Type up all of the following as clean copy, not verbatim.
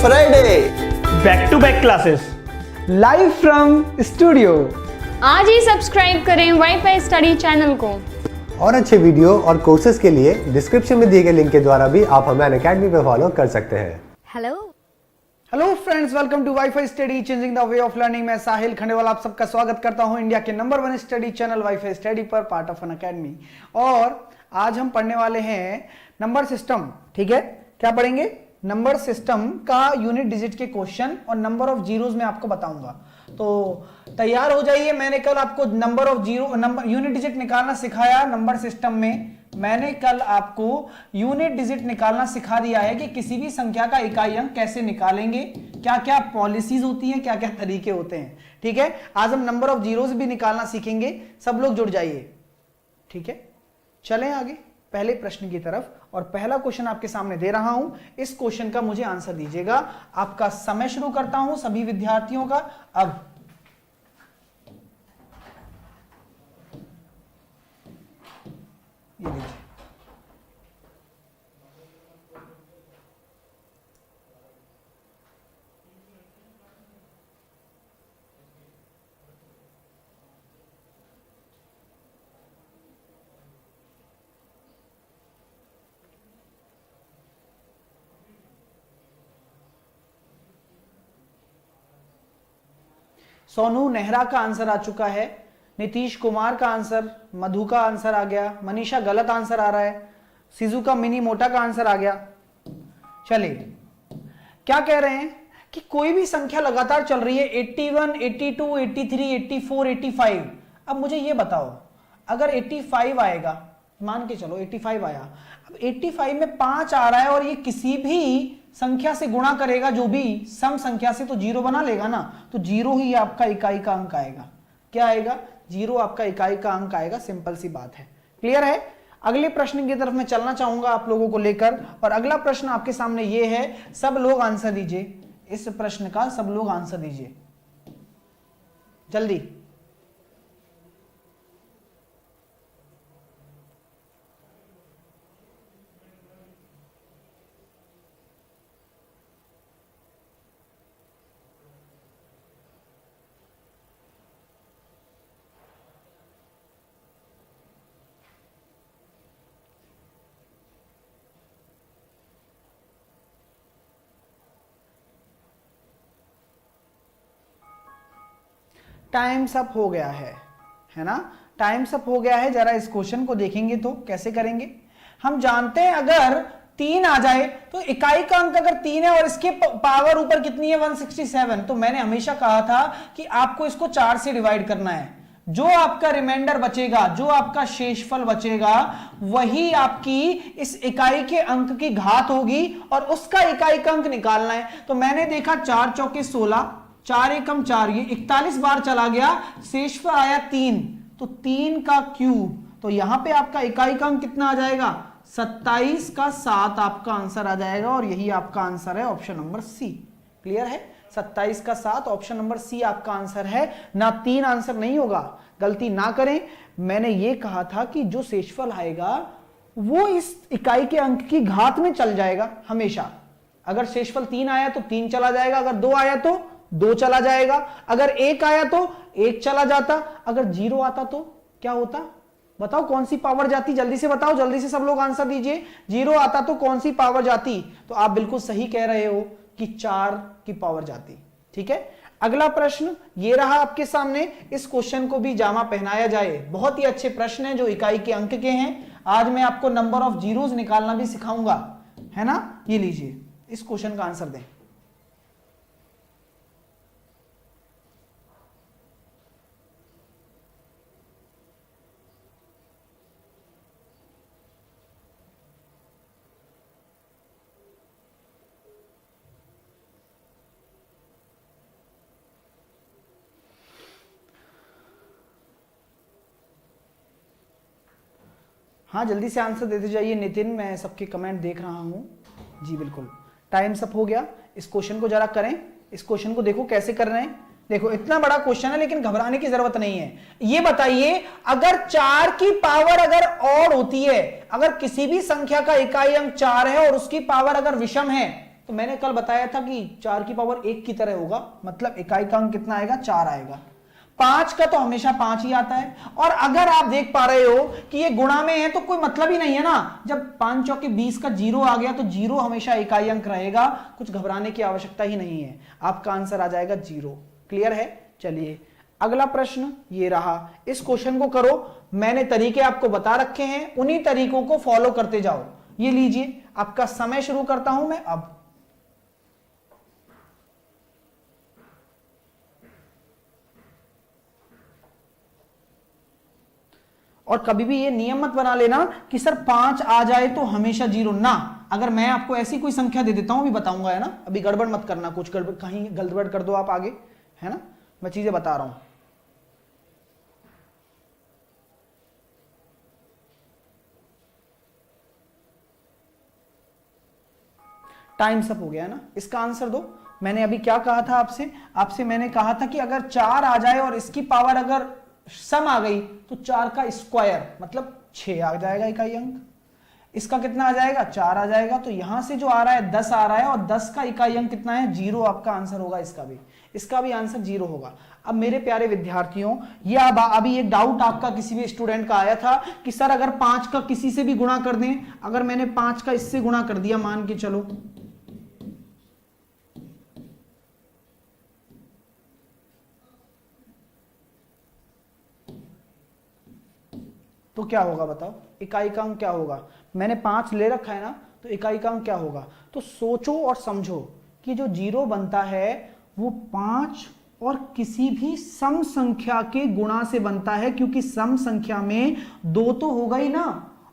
Friday. Back to back classes live from studio. आज ही subscribe करें वाईफाई स्टडी चैनल को। और अच्छे वीडियो और कोर्सेज के लिए डिस्क्रिप्शन में दिए गए लिंक के द्वारा भी आप हमें अनअकैडमी पे फॉलो कर सकते हैं। Hello friends, welcome to wifi study changing the way of learning. मैं साहिल खंडेवाल आप सबका स्वागत करता हूं इंडिया के number 1 study channel wifi study पर, पार्ट ऑफ अनअकैडमी। और आज हम पढ़ने वाले हैं नंबर सिस्टम। ठीक है, क्या पढ़ेंगे? नंबर सिस्टम का यूनिट डिजिट के क्वेश्चन और नंबर ऑफ जीरोस में आपको बताऊंगा। तो तैयार हो जाइए। मैंने कल आपको number of zero number unit digit निकालना सिखाया नंबर सिस्टम में। मैंने कल आपको यूनिट डिजिट निकालना सिखा दिया है कि किसी भी संख्या का इकाई अंक कैसे निकालेंगे, क्या क्या पॉलिसीज होती हैं, क्या क्या तरीके होते हैं। ठीक है, आज हम नंबर ऑफ जीरोस भी निकालना सीखेंगे। सब लोग जुड़ जाइए। ठीक है, चलें आगे पहले प्रश्न की तरफ। और पहला क्वेश्चन आपके सामने दे रहा हूं, इस क्वेश्चन का मुझे आंसर दीजिएगा। आपका समय शुरू करता हूं सभी विद्यार्थियों का। अब ये लीजिए, सोनू नेहरा का आंसर आ चुका है, नीतीश कुमार का आंसर, मधु का आंसर आ गया, मनीषा गलत आंसर आ रहा है, सिजू का मिनी मोटा का आंसर आ गया। चलिए, क्या कह रहे हैं कि कोई भी संख्या लगातार चल रही है 81, 82, 83, 84, 85। अब मुझे ये बताओ, अगर 85 आएगा, मान के चलो 85 आया, अब 85 में 5 आ रहा है और ये किसी भी संख्या से गुणा करेगा, जो भी सम संख्या से, तो जीरो बना लेगा ना। तो जीरो ही आपका इकाई का अंक आएगा। क्या आएगा? जीरो आपका इकाई का अंक आएगा। सिंपल सी बात है। क्लियर है? अगले प्रश्न की तरफ मैं चलना चाहूंगा आप लोगों को लेकर। और अगला प्रश्न आपके सामने ये है, सब लोग आंसर दीजिए इस प्रश्न का। सब लोग आंसर दीजिए जल्दी। टाइम्स अप हो गया है ना? टाइम्स अप हो गया है। जरा इस क्वेश्चन को देखेंगे तो कैसे करेंगे। हम जानते हैं अगर 3 आ जाए तो इकाई का अंक अगर 3 है और इसके पावर ऊपर कितनी है 167, तो मैंने हमेशा कहा था कि आपको इसको 4 से डिवाइड करना है। जो आपका रिमाइंडर बचेगा, जो आपका शेषफल बचेगा, वही आपकी इस इकाई के अंक की घात होगी और उसका इकाई का अंक निकालना है। तो मैंने देखा 4 चौके 16, 4 एकम 4, ये 41 बार चला गया, शेषफल आया 3, तो 3 का क्यूब। तो यहां पे आपका इकाई का अंक कितना आ जाएगा? 27 का 7 आपका आंसर आ जाएगा। और यही आपका आंसर है, ऑप्शन नंबर सी। क्लियर है? 27 का 7 ऑप्शन नंबर सी आपका आंसर है। ना 3 आंसर नहीं होगा, गलती ना करें। मैंने ये कहा था कि जो शेषफल आएगा वो इस इकाई के अंक की घात में चल जाएगा हमेशा। अगर शेषफल 3 आया तो 3 चला जाएगा, अगर 2 आया तो 2 चला जाएगा, अगर 1 आया तो 1 चला जाता, अगर 0 आता तो क्या होता? बताओ कौन सी पावर जाती? जल्दी से बताओ, जल्दी से सब लोग आंसर दीजिए। 0 आता तो कौन सी पावर जाती? तो आप बिल्कुल सही कह रहे हो कि 4 की पावर जाती। ठीक है, अगला प्रश्न ये रहा आपके सामने। इस क्वेश्चन को भी जामा पहनाया जाए। बहुत ही अच्छे प्रश्न हैं जो इकाई के अंक के हैं। आज मैं आपको नंबर ऑफ जीरोस निकालना भी सिखाऊंगा, है ना? ये लीजिए, इस क्वेश्चन का आंसर दें। हाँ, जल्दी से आंसर देते जाइए नितिन, मैं सबके कमेंट देख रहा हूं। जी बिल्कुल, टाइम्स अप हो गया। इस क्वेश्चन को जरा करें, इस क्वेश्चन को देखो कैसे कर रहे हैं। देखो इतना बड़ा क्वेश्चन है लेकिन घबराने की जरूरत नहीं है। ये बताइए, अगर 4 की पावर अगर ऑड होती है, अगर किसी भी संख्या का इकाई अंक 4 है और उसकी पावर अगर विषम है, तो मैंने कल बताया था कि 4 की पावर 1 की तरह होगा, मतलब इकाई का अंक कितना आएगा, 4 आएगा। 5 का तो हमेशा 5 ही आता है। और अगर आप देख पा रहे हो कि ये गुणा में है तो कोई मतलब ही नहीं है ना, जब 5 चौके 20 का 0 आ गया तो 0 हमेशा इकाई अंक रहेगा, कुछ घबराने की आवश्यकता ही नहीं है, आपका आंसर आ जाएगा 0। क्लियर है? चलिए अगला प्रश्न ये रहा, इस क्वेश्चन को करो, मैंने तरीके आपको बता रखे हैं, उन्हीं तरीकों को फॉलो करते जाओ। ये लीजिए, आपका समय शुरू करता हूं मैं अब। और कभी भी ये नियम मत बना लेना कि सर 5 आ जाए तो हमेशा 0 ना। अगर मैं आपको ऐसी कोई संख्या दे देता हूं, अभी बताऊंगा, है ना, अभी गड़बड़ मत करना, कुछ गड़बड़ कहीं गड़बड़ कर दो आप आगे, है ना, मैं चीजें बता रहा हूं। टाइम्स अप हो गया है ना, इसका आंसर दो। मैंने अभी क्या कहा था आपसे मैंने कहा था कि अगर 4 आ जाए और इसकी पावर अगर सम आ गई तो 4 का स्क्वायर मतलब 6 आ जाएगा इकाई अंक। इसका कितना आ जाएगा, 4 आ जाएगा। तो यहां से जो आ रहा है 10 आ रहा है, और 10 का इकाई अंक कितना है, 0 आपका आंसर होगा। इसका भी आंसर 0 होगा। अब मेरे प्यारे विद्यार्थियों, ये अभी एक डाउट आपका किसी भी स्टूडेंट का आया था कि सर अगर 5 का किसी से भी गुणा कर दें, अगर मैंने 5 का इससे गुणा कर दिया, मान के चलो, तो क्या होगा बताओ, इकाई का अंक क्या होगा। मैंने 5 ले रखा है ना, तो इकाई का अंक क्या होगा। तो सोचो और समझो कि जो 0 बनता है वो 5 और किसी भी सम संख्या के गुणा से बनता है, क्योंकि सम संख्या में 2 तो होगा ही ना।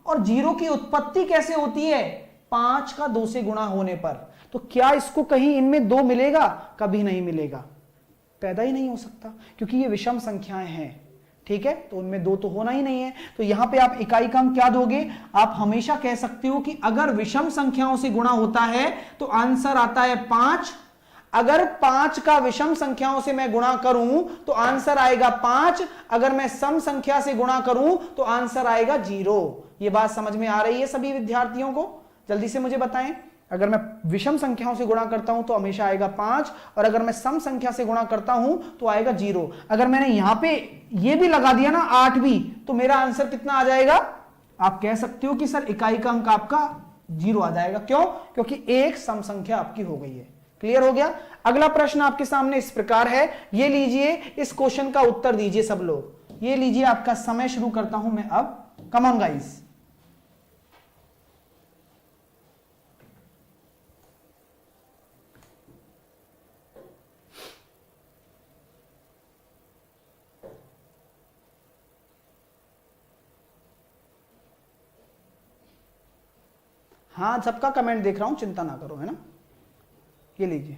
और 0 की उत्पत्ति कैसे होती है, 5 का 2 से गुणा होने पर। तो क्या इसको कहीं इनमें 2 मिलेगा, कभी नहीं मिलेगा, पैदा ही नहीं हो सकता, क्योंकि ये विषम संख्याएं हैं। ठीक है, तो उनमें 2 तो होना ही नहीं है। तो यहां पे आप इकाई का अंक क्या दोगे, आप हमेशा कह सकते हो कि अगर विषम संख्याओं से गुणा होता है तो आंसर आता है 5। अगर 5 का विषम संख्याओं से मैं गुणा करूं तो आंसर आएगा 5। अगर मैं सम संख्या से गुणा करूं तो आंसर आएगा 0। यह बात समझ में आ रही है सभी विद्यार्थियों को? जल्दी से मुझे बताएं। अगर मैं विषम संख्याओं से गुणा करता हूं तो हमेशा आएगा 5, और अगर मैं सम संख्या से गुणा करता हूं तो आएगा 0। अगर मैंने यहां पे ये भी लगा दिया ना 8 भी, तो मेरा आंसर कितना आ जाएगा, आप कह सकते हो कि सर इकाई का अंक आपका 0 आ जाएगा। क्यों? क्योंकि एक सम संख्या आपकी हो गई है। क्लियर हो गया? अगला प्रश्न आपके सामने इस प्रकार है, ये लीजिए, इस क्वेश्चन का उत्तर दीजिए सब लोग। ये लीजिए, आपका समय शुरू करता हूं मैं अब। Come on guys. हाँ, सबका कमेंट देख रहा हूं, चिंता ना करो, है ना। ये लीजिए,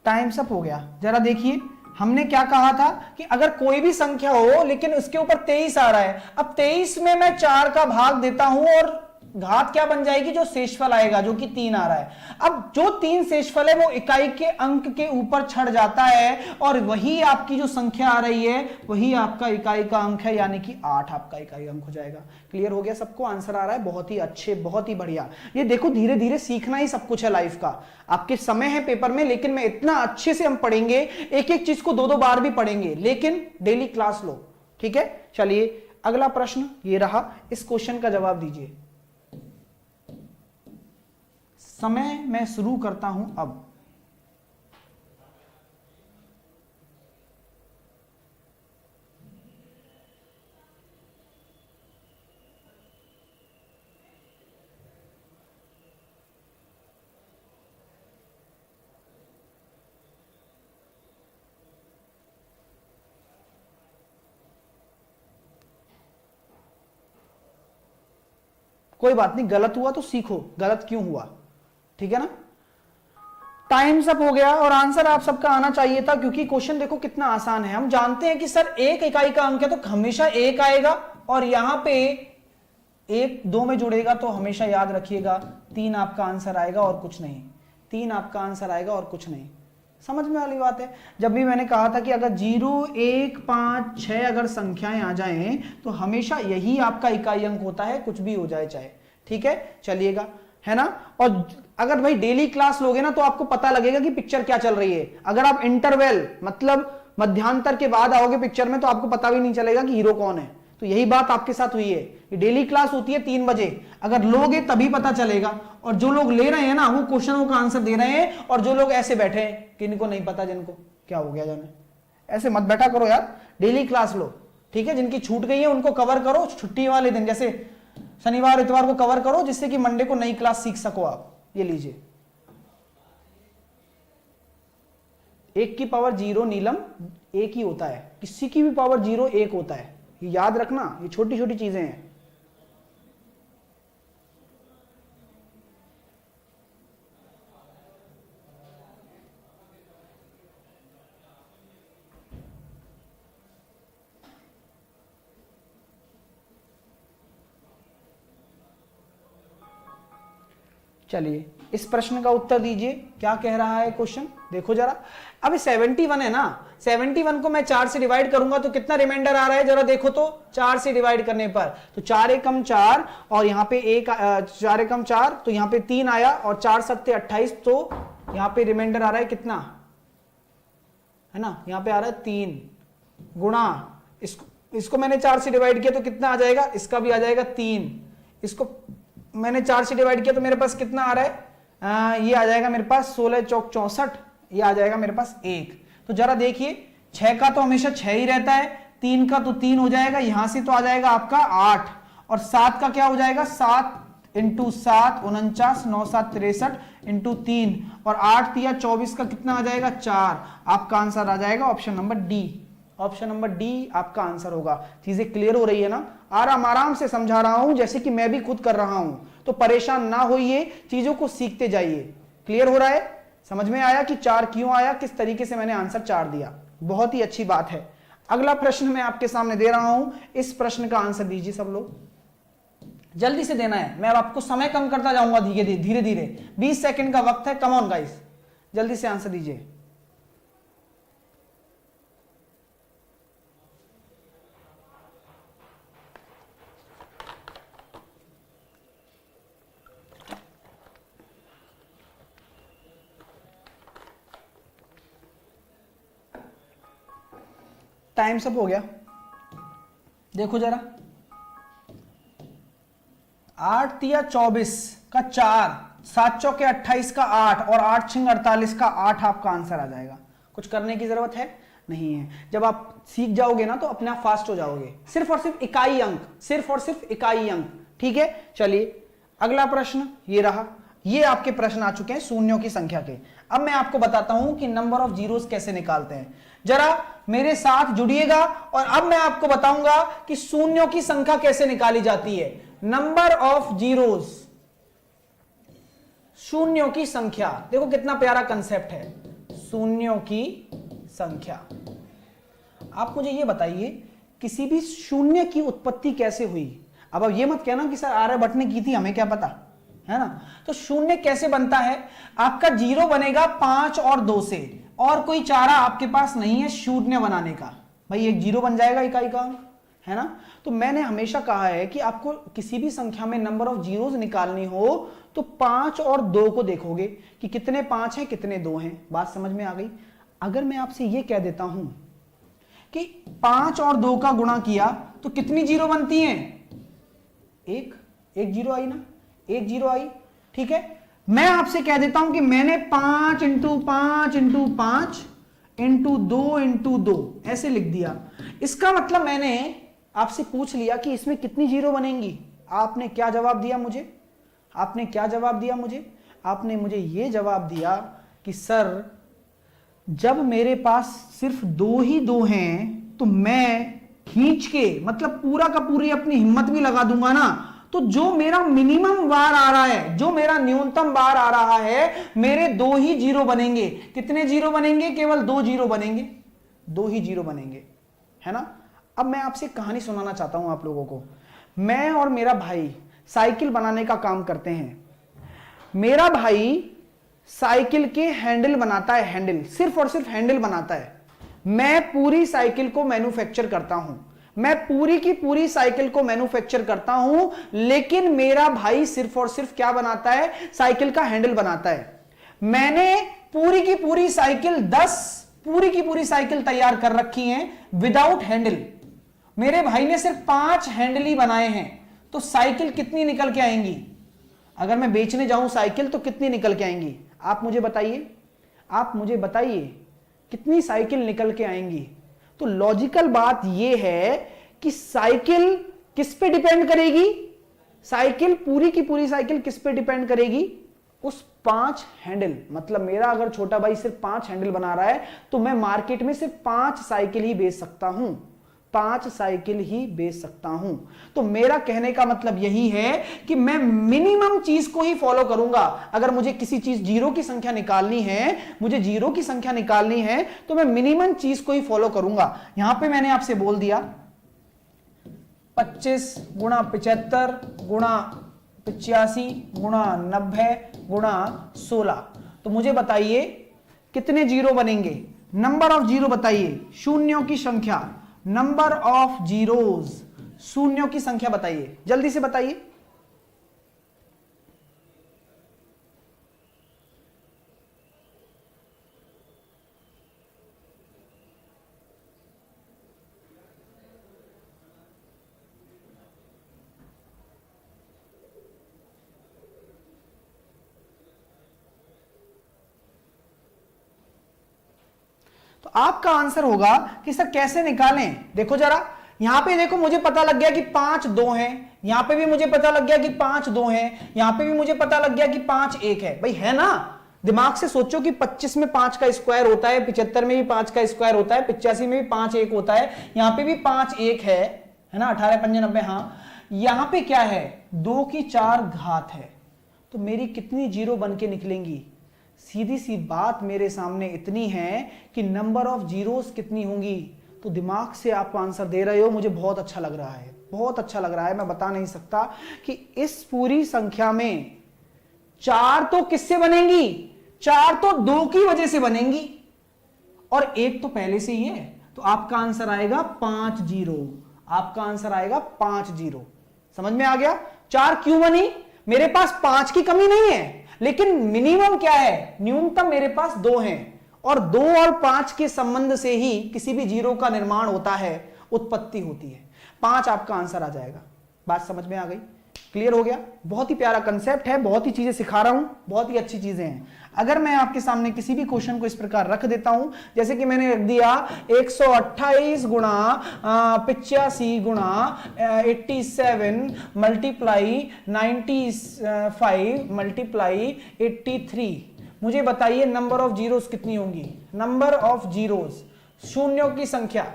टाइम्स अप हो गया। जरा देखिए, हमने क्या कहा था कि अगर कोई भी संख्या हो लेकिन उसके ऊपर 23 आ रहा है, अब 23 में मैं 4 का भाग देता हूं और घात क्या बन जाएगी, जो शेषफल आएगा, जो कि 3 आ रहा है। अब जो 3 शेषफल है वो इकाई के अंक के ऊपर चढ़ जाता है, और वही आपकी जो संख्या आ रही है वही आपका इकाई का अंक है, यानी कि 8 आपका इकाई अंक हो जाएगा। क्लियर हो गया सबको? आंसर आ रहा है? बहुत ही अच्छे, बहुत ही बढ़िया। ये देखो, धीरे धीरे सीखना ही सब कुछ है लाइफ का। आपके समय है पेपर में, लेकिन मैं इतना अच्छे से हम पढ़ेंगे, एक एक चीज को 2-2 बार भी पढ़ेंगे, लेकिन डेली क्लास लो। ठीक है, चलिए अगला प्रश्न ये रहा, इस क्वेश्चन का जवाब दीजिए। समय मैं शुरू करता हूं अब। कोई बात नहीं, गलत हुआ तो सीखो गलत क्यों हुआ, ठीक है ना। टाइम्स अप हो गया, और आंसर आप सबका आना चाहिए था, क्योंकि क्वेश्चन देखो कितना आसान है। हम जानते हैं कि सर 1 इकाई का अंक है तो हमेशा 1 आएगा, और यहां पे 1 2 में जुड़ेगा तो हमेशा याद रखिएगा 3 आपका आंसर आएगा और कुछ नहीं। 3 आपका आंसर आएगा और कुछ नहीं। समझ में वाली बात है। जब भी मैंने कहा था कि अगर 0, 1, 5, 6 अगर संख्याएं आ जाएं तो हमेशा यही आपका इकाई अंक होता है, कुछ भी हो जाए चाहे। ठीक है, चलिएगा, है ना। और अगर भाई डेली क्लास लोगे ना तो आपको पता लगेगा कि पिक्चर क्या चल रही है। अगर आप इंटरवेल मतलब मध्यांतर के बाद आओगे पिक्चर में तो आपको पता भी नहीं चलेगा कि हीरो कौन है। तो यही बात आपके साथ हुई है। डेली क्लास होती है 3 बजे, अगर लोगे तभी पता चलेगा। और जो लोग ले रहे हैं ना वो क्वेश्चनों का आंसर दे रहे हैं, और जो लोग ऐसे बैठे हैं कि इनको नहीं पता, जिनको क्या हो गया जाने, ऐसे मत बैठा करो यार, डेली क्लास लो। ठीक है, जिनकी छूट गई है उनको कवर करो छुट्टी वाले दिन, जैसे शनिवार इतवार को कवर करो, जिससे कि मंडे को नई क्लास सीख सको आप। ये लीजिए, 1 की पावर 0 नीलम 1 ही होता है, किसी की भी पावर 0 1 होता है, ये याद रखना। ये छोटी छोटी चीजें हैं। चलिए इस प्रश्न का उत्तर दीजिए, क्या कह रहा है क्वेश्चन, देखो जरा। अभी 71 है ना, 71 को मैं 4 से डिवाइड करूंगा तो कितना रिमाइंडर आ रहा है, जरा देखो तो। 4 से डिवाइड करने पर तो 4 एकम 4 और यहाँ पे 4 एकम 4 तो यहाँ पे 3 आया, और 4 सत्ते 28 तो यहाँ पे रिमाइंडर आ रहा है कितना, है ना, यहाँ पे आ रहा है 3 गुणा इसको मैंने 4 से डिवाइड किया तो कितना आ जाएगा, इसका भी आ जाएगा 3। इसको मैंने 4 से डिवाइड किया तो मेरे पास कितना आ रहा है, ये आ जाएगा मेरे पास 16 चौक 64, ये आ जाएगा मेरे पास 1। तो जरा देखिए 6 का तो हमेशा 6 ही रहता है, 3 का तो 3 हो जाएगा, यहां से तो आ जाएगा आपका 8, और 7 का क्या हो जाएगा 7 × 7 49, 9 7 63 × 3, और 8 तिया 24 का कितना आ जाएगा 4। आपका आंसर आ जाएगा option number D. Option number D आपका आंसर होगा। चीजें क्लियर हो रही है ना, आराम से समझा रहा हूं जैसे कि मैं भी खुद कर रहा हूं, तो परेशान ना होइए, चीजों को सीखते जाइए। क्लियर हो रहा है, समझ में आया कि 4 क्यों आया, किस तरीके से मैंने आंसर 4 दिया, बहुत ही अच्छी बात है। अगला प्रश्न मैं आपके सामने दे रहा हूं, इस प्रश्न का आंसर दीजिए सब लोग, जल्दी से देना है। मैं अब आपको समय कम करता जाऊंगा धीरे धीरे, 20 सेकंड का वक्त है। कम ऑन गाइस, जल्दी से आंसर दीजिए। टाइम सब हो गया, देखो जरा। 8 तिया 24 का 4, 7 चौके 28 का 8, और 8 छिंग 48 का 8 आपका आंसर आ जाएगा। कुछ करने की जरूरत है नहीं है। जब आप सीख जाओगे ना तो अपने आप फास्ट हो जाओगे। सिर्फ और सिर्फ इकाई अंक, सिर्फ और सिर्फ इकाई अंक। ठीक है, चलिए अगला प्रश्न ये रहा। ये आपके प्रश्न आ चुके हैं शून्यों की संख्या के। अब मैं आपको बताता हूं कि नंबर ऑफ जीरोस कैसे निकालते हैं। जरा मेरे साथ जुड़िएगा और अब मैं आपको बताऊंगा कि शून्यों की संख्या कैसे निकाली जाती है। नंबर ऑफ जीरोस, शून्यों की संख्या। देखो कितना प्यारा कंसेप्ट है, शून्यों की संख्या। आप मुझे ये बताइए किसी भी शून्य की उत्पत्ति कैसे हुई। अब ये मत कहना कि सर आर्यभट्ट ने की थी, हमें क्या पता, है ना। तो शून्य कैसे बनता है, आपका जीरो बनेगा 5 और 2 से, और कोई चारा आपके पास नहीं है शून्य बनाने का। भाई एक जीरो बन जाएगा इकाई का अंक, है ना। तो मैंने हमेशा कहा है कि आपको किसी भी संख्या में नंबर ऑफ जीरोस निकालनी हो तो 5 और 2 को देखोगे कि कितने 5 हैं कितने 2 हैं। बात समझ में आ गई। अगर मैं आपसे यह कह देता हूं कि 5 और 2 का गुणा किया तो कितनी जीरो बनती हैं, एक जीरो आई ना, एक जीरो आई। ठीक है, मैं आपसे कह देता हूं कि मैंने 5 × 5 × 5 × 2 × 2 ऐसे लिख दिया। इसका मतलब मैंने आपसे पूछ लिया कि इसमें कितनी जीरो बनेंगी। आपने क्या जवाब दिया मुझे, आपने क्या जवाब दिया मुझे, आपने मुझे यह जवाब दिया कि सर जब मेरे पास सिर्फ 2 ही 2 हैं तो मैं खींच के मतलब पूरा का पूरी अपनी हिम्मत भी लगा दूंगा ना, तो जो मेरा मिनिमम बार आ रहा है, जो मेरा न्यूनतम बार आ रहा है, मेरे 2 ही जीरो बनेंगे। कितने जीरो बनेंगे, केवल 2 जीरो बनेंगे, 2 ही जीरो बनेंगे, है ना। अब मैं आपसे कहानी सुनाना चाहता हूं आप लोगों को। मैं और मेरा भाई साइकिल बनाने का काम करते हैं। मेरा भाई साइकिल के हैंडल बनाता है, हैंडल, सिर्फ और सिर्फ हैंडल बनाता है। मैं पूरी साइकिल को मैन्युफैक्चर करता हूं, मैं पूरी की पूरी साइकिल को मैन्युफैक्चर करता हूं, लेकिन मेरा भाई सिर्फ और सिर्फ क्या बनाता है, साइकिल का हैंडल बनाता है। मैंने पूरी की पूरी साइकिल 10 पूरी की पूरी साइकिल तैयार कर रखी है विदाउट हैंडल, मेरे भाई ने सिर्फ 5 हैंडल ही बनाए हैं, तो साइकिल कितनी निकल के आएंगी? अगर मैं बेचने जाऊं साइकिल तो कितनी निकल के आएंगी? आप मुझे बताइए, आप मुझे बताइए कितनी साइकिल निकल के आएंगी? तो लॉजिकल बात यह है कि साइकिल किस पे डिपेंड करेगी? साइकिल, पूरी की पूरी साइकिल किस पे डिपेंड करेगी? उस 5 हैंडल। मतलब मेरा अगर छोटा भाई सिर्फ 5 हैंडल बना रहा है तो मैं मार्केट में सिर्फ 5 साइकिल ही बेच सकता हूं, 5 साइकिल ही बेच सकता हूं। तो मेरा कहने का मतलब यही है कि मैं मिनिमम चीज को ही फॉलो करूंगा। अगर मुझे किसी चीज जीरो की संख्या निकालनी है, मुझे जीरो की संख्या निकालनी है, तो मैं मिनिमम चीज को ही फॉलो करूंगा। यहां पे मैंने आपसे बोल दिया 25 गुणा 75 गुणा 85 गुणा 90 गुणा 16। तो मुझे बताइए कितने जीरो बनेंगे? नंबर ऑफ जीरो बताइए, शून्यों की संख्या, नंबर ऑफ जीरोज, शून्यों की संख्या बताइए, जल्दी से बताइए। तो आपका आंसर होगा कि सर कैसे निकालें? देखो जरा, यहां पे देखो मुझे पता लग गया कि 5 2 है, यहां पे भी मुझे पता लग गया कि 5 2 है, यहां पे भी मुझे पता लग गया कि 5 1 है। भाई है ना? दिमाग से सोचो कि 25 में 5 का स्क्वायर होता है, 75 में भी 5 का स्क्वायर होता है, 85 में भी 5 1 होता है, यहां पे भी 5 1 है ना? 18 5 90। हाँ, यहां पे क्या है? 2 की 4 घात है। तो मेरी कितनी जीरो बन के निकलेंगी? सीधी सी बात मेरे सामने इतनी है कि नंबर ऑफ जीरोस कितनी होंगी। तो दिमाग से आप आंसर दे रहे हो, मुझे बहुत अच्छा लग रहा है, बहुत अच्छा लग रहा है। मैं बता नहीं सकता कि इस पूरी संख्या में 4 तो किससे बनेंगी? 4 तो 2 की वजह से बनेंगी और 1 तो पहले से ही है। तो आपका आंसर आएगा 5 जीरो, आपका आंसर आएगा 5 जीरो। समझ में आ गया? 4 क्यों बनी? मेरे पास 5 की कमी नहीं है, लेकिन मिनिमम क्या है? न्यूनतम मेरे पास 2 हैं और 2 और 5 के संबंध से ही किसी भी जीरो का निर्माण होता है, उत्पत्ति होती है। 5 आपका आंसर आ जाएगा। बात समझ में आ गई? क्लियर हो गया? बहुत ही प्यारा कंसेप्ट है, बहुत ही चीजें सिखा रहा हूं, बहुत ही अच्छी चीजें हैं। अगर मैं आपके सामने किसी भी क्वेश्चन को इस प्रकार रख देता हूं, जैसे कि मैंने रख दिया 128 गुणा 85 गुणा 87 मल्टीप्लाई 95 मल्टीप्लाई 83, मुझे बताइए नंबर ऑफ जीरोस कितनी होंगी? नंबर ऑफ जीरोस, शून्यों की संख्या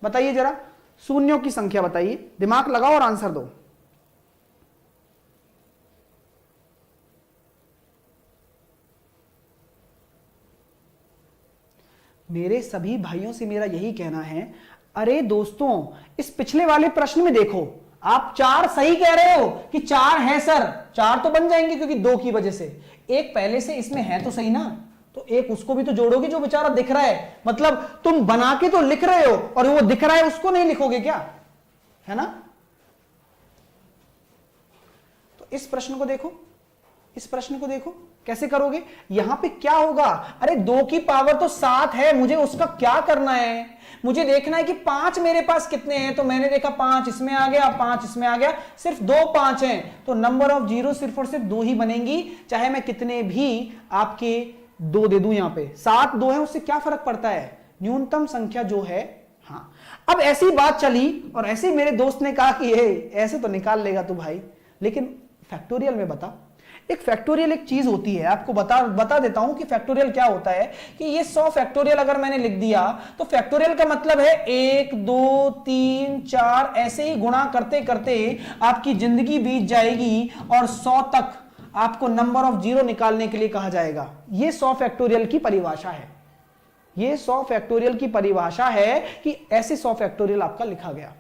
बताइए जरा, शून्यों की संख्या बताइए, दिमाग लगाओ और आंसर दो। मेरे सभी भाइयों से मेरा यही कहना है, अरे दोस्तों इस पिछले वाले प्रश्न में देखो, आप 4 सही कह रहे हो कि 4 है सर, 4 तो बन जाएंगे क्योंकि 2 की वजह से, 1 पहले से इसमें है तो सही ना, तो 1 उसको भी तो जोड़ोगे जो बेचारा दिख रहा है। मतलब तुम बना के तो लिख रहे हो और वो दिख रहा है उसको नहीं लिखोगे क्या? है ना? तो इस प्रश्न को देखो, इस प्रश्न को देखो कैसे करोगे। यहां पे क्या होगा? अरे 2 की पावर तो 7 है, मुझे उसका क्या करना है? मुझे देखना है कि 5 मेरे पास कितने हैं। तो मैंने देखा 5 इसमें आ गया, 5 इसमें आ गया, सिर्फ 2 5 हैं, तो नंबर ऑफ जीरो सिर्फ और सिर्फ 2 ही बनेंगी, चाहे मैं कितने भी आपके 2 दे दूं। यहां पे 7 2 है, उससे क्या फर्क पड़ता है? न्यूनतम संख्या जो है। हाँ, अब ऐसी बात चली और ऐसे मेरे दोस्त ने कहा कि ऐसे तो निकाल लेगा तू भाई, लेकिन फैक्टोरियल में बता। एक फैक्टोरियल एक चीज होती है, आपको बता देता हूं कि फैक्टोरियल क्या होता है। कि ये 100 फैक्टोरियल अगर मैंने लिख दिया तो फैक्टोरियल का मतलब है 1 2 3 4 ऐसे ही गुणा करते करते आपकी जिंदगी बीत जाएगी और 100 तक आपको नंबर ऑफ जीरो निकालने के लिए कहा जाएगा। ये 100 फैक्टोरियल की परिभाषा है, ये 100 फैक्टोरियल की परिभाषा है कि ऐसे 100 फैक्टोरियल आपका लिखा गया।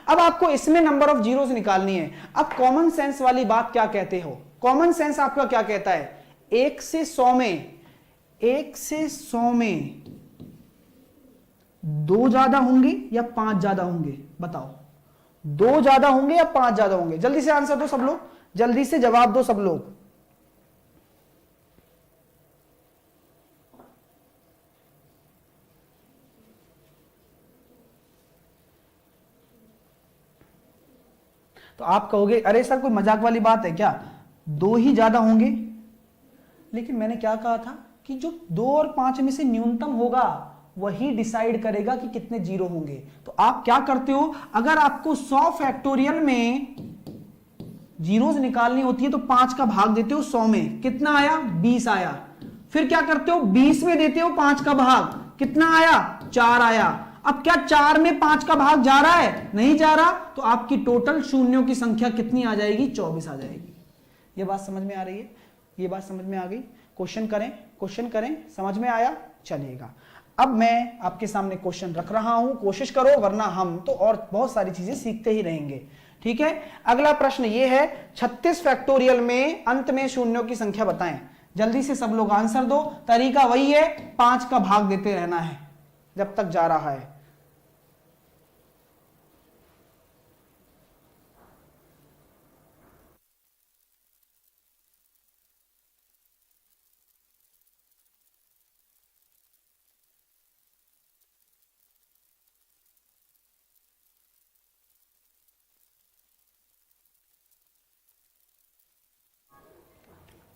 अब आपको इसमें नंबर ऑफ जीरोस निकालनी है। अब कॉमन सेंस वाली बात क्या कहते हो? कॉमन सेंस आपका क्या कहता है? 1 से 100 में, 1 से 100 में 2 ज्यादा होंगे या 5 ज्यादा होंगे? बताओ, 2 ज्यादा होंगे या 5 ज्यादा होंगे? जल्दी से आंसर दो सब लोग, जल्दी से जवाब दो सब लोग। तो आप कहोगे अरे सर कोई मजाक वाली बात है क्या, 2 ही ज्यादा होंगे? लेकिन मैंने क्या कहा था कि जो 2 और 5 में से न्यूनतम होगा वही डिसाइड करेगा कि कितने जीरो होंगे। तो आप क्या करते हो, अगर आपको 100 फैक्टोरियल में जीरोस निकालनी होती है तो 5 का भाग देते हो 100 में, कितना आया? 20 आया। फिर क्या करते हो, 20 में देते हो 5 का भाग, कितना आया? 4 आया। अब क्या 4 में 5 का भाग जा रहा है? नहीं जा रहा। तो आपकी टोटल शून्यों की संख्या कितनी आ जाएगी? 24 आ जाएगी। ये बात समझ में आ रही है? ये बात समझ में आ गई? क्वेश्चन करें, क्वेश्चन करें, समझ में आया? चलिएगा, अब मैं आपके सामने क्वेश्चन रख रहा हूं, कोशिश करो, वरना हम तो और बहुत सारी चीजें सीखते ही रहेंगे। ठीक है, अगला प्रश्न ये है, 36 फैक्टोरियल में अंत में शून्यों की संख्या बताएं। जल्दी से सब लोग आंसर दो। तरीका वही है, 5 का भाग देते रहना है जब तक जा रहा है।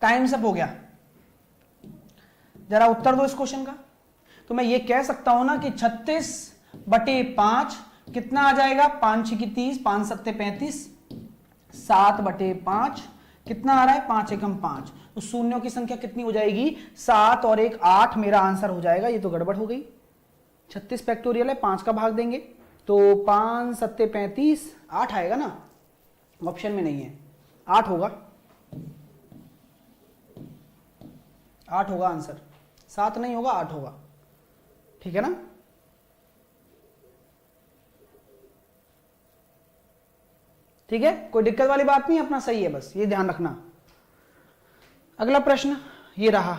टाइम सब हो गया, जरा उत्तर दो इस क्वेश्चन का। तो मैं ये कह सकता हूं ना कि 36/5 कितना आ जाएगा? 5 6 30, 5 7 35, 7/5 कितना आ रहा है? 5 1 5। तो शून्यों की संख्या कितनी हो जाएगी? 7 और 1 8 मेरा आंसर हो जाएगा। ये तो गड़बड़ हो गई, 36 फैक्टोरियल है, 5 का भाग देंगे तो 5 7 35, 8 आएगा ना, ऑप्शन में नहीं है, 8 होगा, 8 होगा आंसर, 7 नहीं होगा, 8 होगा। ठीक है ना? ठीक है, कोई दिक्कत वाली बात नहीं, अपना सही है, बस ये ध्यान रखना। अगला प्रश्न ये रहा,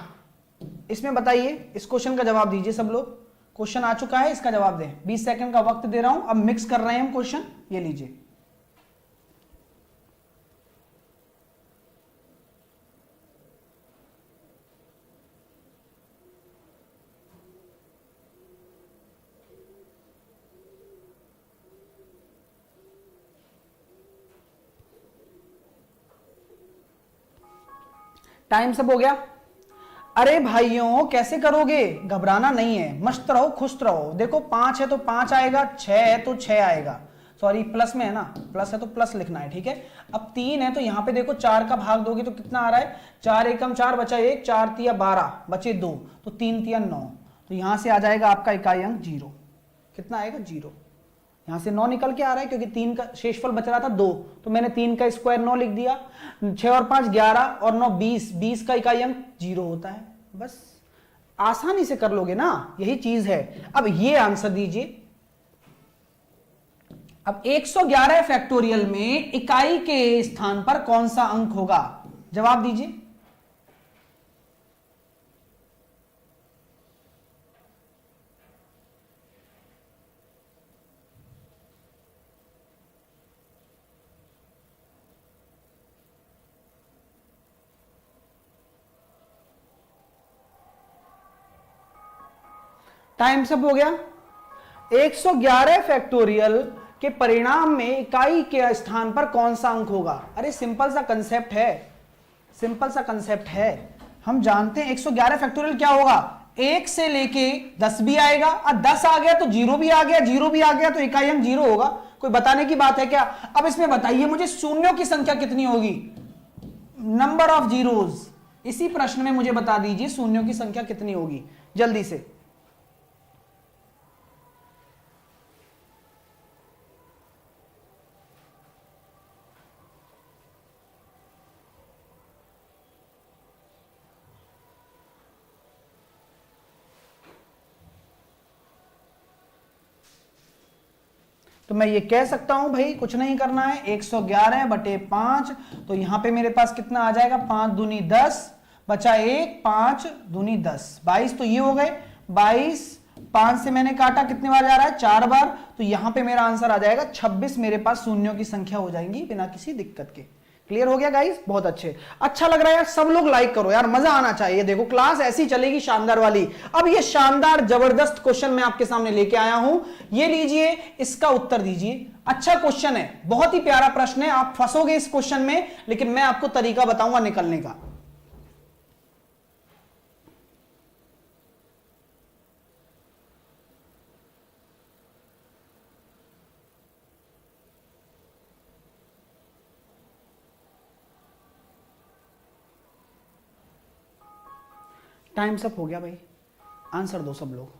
इसमें बताइए, इस क्वेश्चन का जवाब दीजिए सब लोग। क्वेश्चन आ चुका है, इसका जवाब दें। 20 सेकंड का वक्त दे रहा हूं, अब मिक्स कर रहे हैं हम क्वेश्चन, ये लीजिए। टाइम सब हो गया। अरे भाइयों कैसे करोगे, घबराना नहीं है, मस्त रहो, खुश रहो। देखो 5 है तो 5 आएगा, 6 है तो 6 आएगा, सॉरी प्लस में है ना, प्लस है तो प्लस लिखना है। ठीक है, अब 3 है तो यहां पे देखो 4 का भाग दोगे तो कितना आ रहा है? 4 एकम 4 बचा 1, 4 तिया 12 बचे 2, तो 3 तिया 9। तो यहां से आ जाएगा आपका इकाई अंक 0। कितना आएगा? 0। यहां से 9 निकल के आ रहा है क्योंकि 3 का शेषफल बच रहा था 2, तो मैंने 3 का स्क्वायर 9 लिख दिया। 6 और 5 11 और 9 20, 20 का इकाई अंक 0 होता है। बस आसानी से कर लोगे ना, यही चीज है। अब ये आंसर दीजिए। अब 111 फैक्टोरियल में इकाई के स्थान पर कौन सा अंक होगा? जवाब दीजिए। टाइम सब हो गया। 111 फैक्टोरियल के परिणाम में इकाई के स्थान पर कौन सा अंक होगा? अरे सिंपल सा कंसेप्ट है, सिंपल सा कंसेप्ट है। हम जानते हैं 111 फैक्टोरियल क्या होगा, 1 से लेके 10 भी आएगा, और 10 आ गया तो 0 भी आ गया, 0 भी आ गया तो इकाई अंक 0 होगा। कोई बताने की बात है क्या? अब इसमें बताइए मुझे शून्यों की संख्या कितनी होगी, नंबर ऑफ जीरोज। इसी प्रश्न में मुझे बता दीजिए शून्यों की संख्या कितनी होगी, जल्दी से। तो मैं ये कह सकता हूं भाई कुछ नहीं करना है, 111/5, तो यहां पे मेरे पास कितना आ जाएगा, 5 दूनी 10, बचा 1, 5 दूनी 10, 22 तो ये हो गए। 22 5 से मैंने काटा, कितने बार जा रहा है? 4 बार। तो यहां पे मेरा आंसर आ जाएगा 26। मेरे पास शून्यों की संख्या हो जाएंगी बिना किसी दिक्कत के। क्लियर हो गया गाइस? बहुत अच्छे, अच्छा लग रहा है यार। सब लोग लाइक करो यार, मजा आना चाहिए। देखो क्लास ऐसी चलेगी शानदार वाली। अब ये शानदार जबरदस्त क्वेश्चन मैं आपके सामने लेके आया हूं, ये लीजिए, इसका उत्तर दीजिए। अच्छा क्वेश्चन है, बहुत ही प्यारा प्रश्न है। आप फंसोगे इस क्वेश्चन में, लेकिन मैं आपको तरीका बताऊंगा निकलने का। टाइम्स अप हो गया भाई, आंसर दो सब लोग।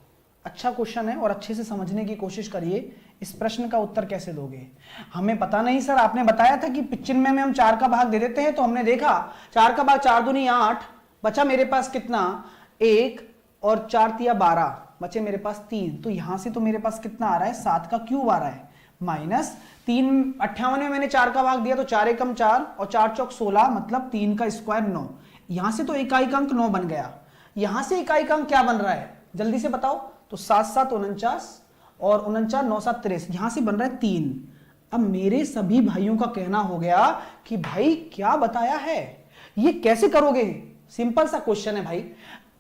अच्छा क्वेश्चन है और अच्छे से समझने की कोशिश करिए। इस प्रश्न का उत्तर कैसे दोगे? हमें पता नहीं सर, आपने बताया था कि 95 में हम 4 का भाग दे देते हैं, तो हमने देखा 4 का भाग 4 दूनी 8, बचा मेरे पास कितना? 1 और 4 तिया 12, बचे मेरे पास 3। तो यहां से तो मेरे पास कितना आ रहा है? 7 का क्यूब आ रहा है, माइनस 3। 58 में मैंने 4 का भाग दिया तो 4 एकम 4 और 4 चौक 16, मतलब 3 का स्क्वायर 9। यहां से तो इकाई का अंक 9 बन गया। यहां से इकाई का अंक क्या बन रहा है जल्दी से बताओ? तो 7 7 49 और 49 9 7 63, यहां से बन रहा है 3। अब मेरे सभी भाइयों का कहना हो गया कि भाई क्या बताया है, ये कैसे करोगे? सिंपल सा क्वेश्चन है भाई,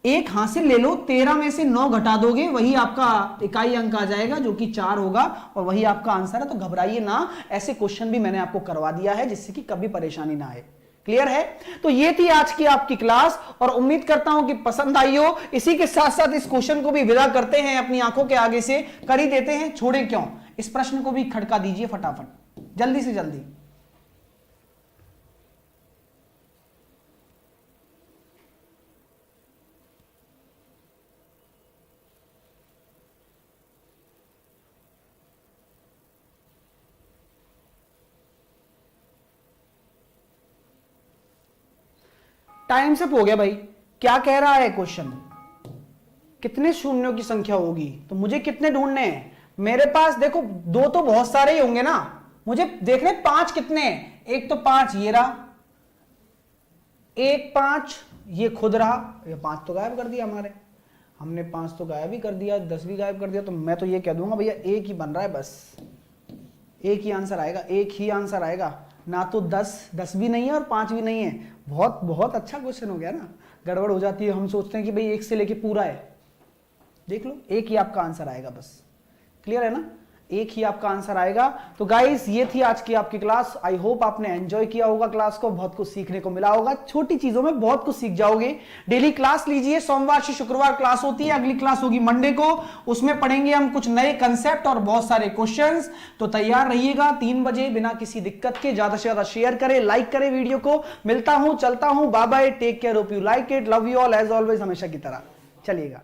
एक हासिल ले लो, 13 में से 9 घटा दोगे, वही आपका इकाई अंक आ जाएगा जो कि 4 होगा और वही आपका आंसर है। तो घबराइए ना, ऐसे क्वेश्चन भी मैंने आपको करवा दिया है जिससे कि कभी परेशानी ना आए। क्लियर है? तो ये थी आज की आपकी क्लास और उम्मीद करता हूं कि पसंद आई हो। इसी के साथ साथ इस क्वेश्चन को भी विदा करते हैं अपनी आंखों के आगे से, कर ही देते हैं, छोड़े क्यों। इस प्रश्न को भी खड़का दीजिए फटाफट, जल्दी से जल्दी। टाइम से हो गया भाई। क्या कह रहा है क्वेश्चन? कितने शून्यों की संख्या होगी? तो मुझे कितने ढूंढने हैं? मेरे पास देखो 2 तो बहुत सारे ही होंगे ना, मुझे देखने 5 कितने हैं। एक तो 5 ये रहा, एक 5 ये खुद रहा, ये 5 तो गायब कर दिया हमारे, हमने 5 तो गायब ही कर दिया, 10 भी गायब कर दिया। तो मैं तो ये कह दूंगा भैया एक ही बन रहा है, बस एक ही आंसर आएगा, एक ही आंसर आएगा ना। तो 10 भी नहीं है और 5 भी नहीं है। बहुत बहुत अच्छा क्वेश्चन हो गया ना। गड़बड़ हो जाती है, हम सोचते हैं कि भाई 1 से लेके पूरा है। देख लो, एक ही आपका आंसर आएगा बस। क्लियर है ना? एक ही आपका आंसर आएगा। तो गाइस ये थी आज की आपकी क्लास। आई होप आपने एंजॉय किया होगा क्लास को, बहुत कुछ सीखने को मिला होगा। छोटी चीजों में बहुत कुछ सीख जाओगे। डेली क्लास लीजिए, सोमवार से शुक्रवार क्लास होती है, अगली क्लास होगी मंडे को। उसमें पढ़ेंगे हम कुछ नए कंसेप्ट और बहुत सारे क्वेश्चंस। तो तैयार रहिएगा 3 बजे बिना किसी दिक्कत के। ज्यादा से ज्यादा शेयर करें, लाइक करें वीडियो को। मिलता हूं, चलता हूं, bye bye, take care, hope you like it, love you all as always, हमेशा की तरह। चलिएगा।